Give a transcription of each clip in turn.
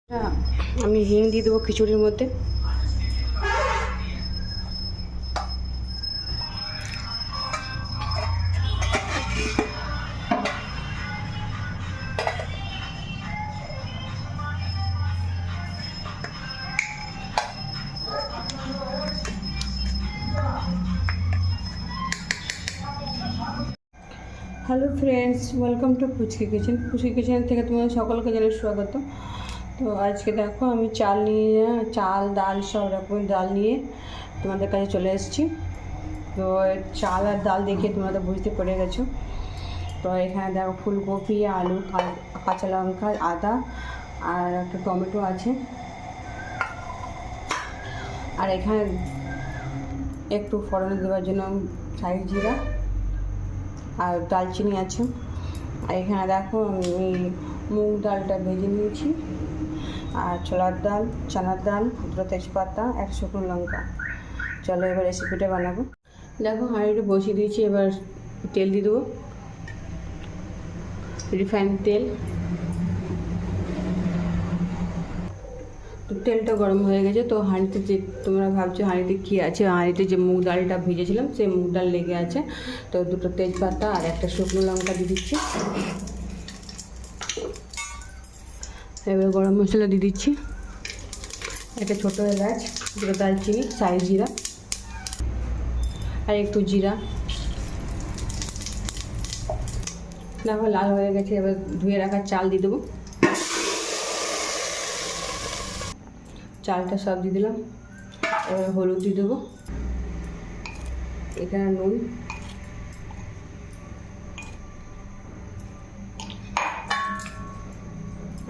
আমি হিং দিয়ে দেবো খিচুড়ির মধ্যে। Hello friends, welcome to Puchki kitchen. Puchki kitchen থেকে তোমাদের সকলকে জানাই স্বাগত। তো আজকে দেখো আমি চাল ডাল সব রকমের ডাল নিয়ে তোমাদের কাছে চলে এসেছি। তো চাল আর ডাল দেখে তোমরা তো বুঝতে পেরে গেছো। তো এখানে দেখো ফুলকপি, আলু, কাঁচা লঙ্কা, আদা আর একটা টমেটো আছে। আর এখানে একটু ফোড়নে দেওয়ার জন্য সাই জিরা আর দালচিনি আছে। আর এখানে দেখো আমি মুগ ডালটা ভেজে নিয়েছি, আর ছোলার ডাল, চানার ডাল, দুটো তেজপাতা, এক শুকনো লঙ্কা। চলো এবার রেসিপিটা বানাবো। দেখো হাঁড়িটা বসিয়ে দিয়েছি, এবার তেল দিয়ে দেবো, রিফাইন্ড তেল। তো তেলটা গরম হয়ে গেছে। তো হাঁড়িতে যে তোমরা ভাবছো হাঁড়িতে কী আছে, হাঁড়িতে যে মুগ ডালটা ভেজেছিলাম সেই মুগ ডাল লেগে আছে। তো দুটো তেজপাতা আর একটা শুকনো লঙ্কা দিয়ে দিচ্ছি। এবার গরম মশলা দিয়ে দিচ্ছি, একটা ছোটো এলাচ, দুটো দালচিনি, সাই জিরা আর একটু জিরা। দেখো লাল হয়ে গেছে। এবার ধুয়ে রাখা চাল দিয়ে দেবো। চালটা সব দিয়ে দিলাম। এবার হলুদ দিয়ে দেবো, এখানে নুন,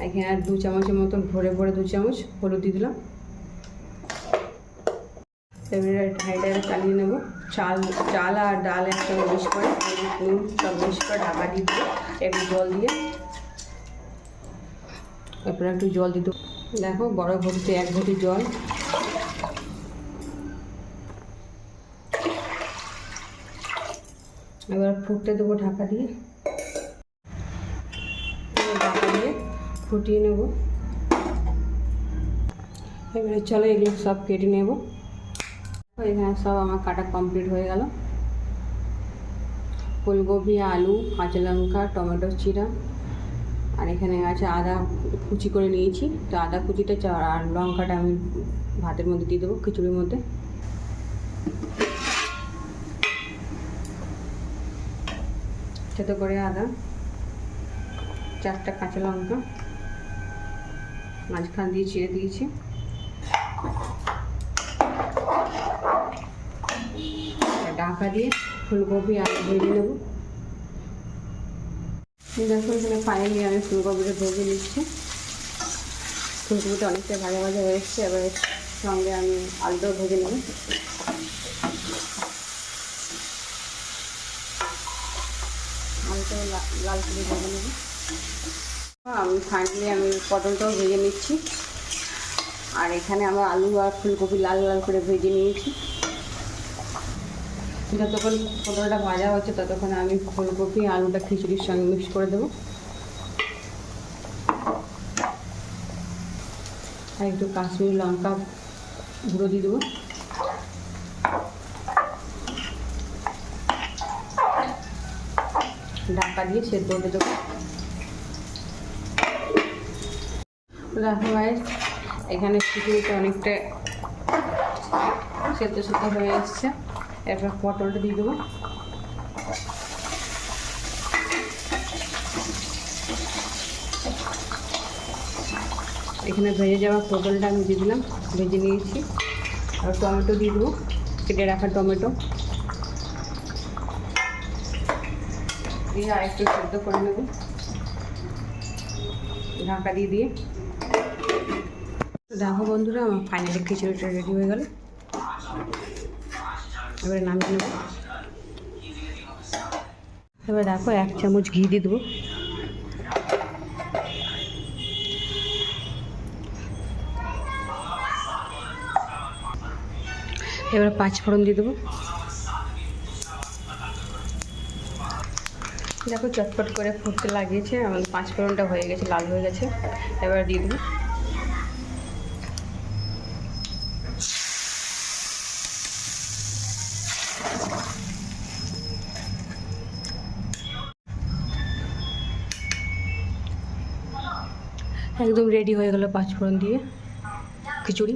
এখানে আর 2 চামচের মতন ভরে 2 চামচ হলুদ দিয়ে দিলাম। এবারে হাঁড়িটা চালিয়ে নেব। চাল আর ডাল একসঙ্গে মিক্স করে নুন সব মিক্স করে ঢাকা দিয়ে দেবো, একটু জল দিয়ে। এরপরে একটু জল দিয়ে দেবো। দেখো বড় ঘটিতে 1 ঘটি জল। এবার ফুটতে দেবো ঢাকা দিয়ে ফুটিয়ে নেব। এবারে চলো এগুলো সব কেটে নেব। এখানে সব আমার কাটা কমপ্লিট হয়ে গেল। ফুলকপি, আলু, কাঁচা লঙ্কা, টমেটো চিরা, আর এখানে আছে আদা কুচি করে নিয়েছি। তো আদা কুচিটা আর লঙ্কাটা আমি ভাতের মধ্যে দিয়ে দেবো, খিচুড়ির মধ্যে। ছোটো করে আদা, 4টা কাঁচা লঙ্কা মাঝখান দিয়ে চিড়ে দিয়েছি। ঢাকা দিয়ে ফুলকপি আলু ভেজে নেব। দেখো এখানে ফাইনালি আমি ফুলকপিটা ভেজে নিচ্ছি। ফুলকপিটা অনেকটা ভাজা ভাজা হয়ে এসছে। এবার সঙ্গে আমি আলুটাও ভেজে নেব। আলুটাও লাল করে ভেজে নেব। আমি পটলটাও ভেজে নিচ্ছি। আর এখানে আমার আলু আর ফুলকপি লাল লাল করে ভেজে নিয়েছি। যতক্ষণ পটলটা ভাজা হচ্ছে ততক্ষণ আমি ফুলকপি আলুটা খিচুড়ির সঙ্গে মিক্স করে দেবো। আর একটু কাশ্মীরি লঙ্কা গুঁড়ো দিয়ে দেবো। ঢাকা দিয়ে সেদ্ধ হতে দেবো। দেখো ভাই এখানে খিচুড়িটা অনেকটা সেদ্ধ হয়ে এসছে। এরপর পটলটা দিয়ে দেবো। এখানে ভেজে যাওয়া পটলটা আমি দিয়ে দিলাম, ভেজে নিয়েছি। আর টমেটো দিয়ে দেবো, কেটে রাখা টমেটো দিয়ে আর একটু সেদ্ধ করে নেব ঢাকা দিয়ে। দেখো বন্ধুরা আমার ফাইনালি খিচুড়িটা রেডি হয়ে গেল। এবারে নামিয়ে নেব। এবার দেখো 1 চামচ ঘি দিয়ে দেবো। এবার 5 ফোড়ন দিয়ে দেবো। দেখো চটপট করে ফুটতে লাগিয়েছে, আমার 5 ফোড়নটা হয়ে গেছে, লাল হয়ে গেছে। এবার দিয়ে দেবো একদম রেডি হয়ে গেল পাঁচফোড়ন দিয়ে খিচুড়ি।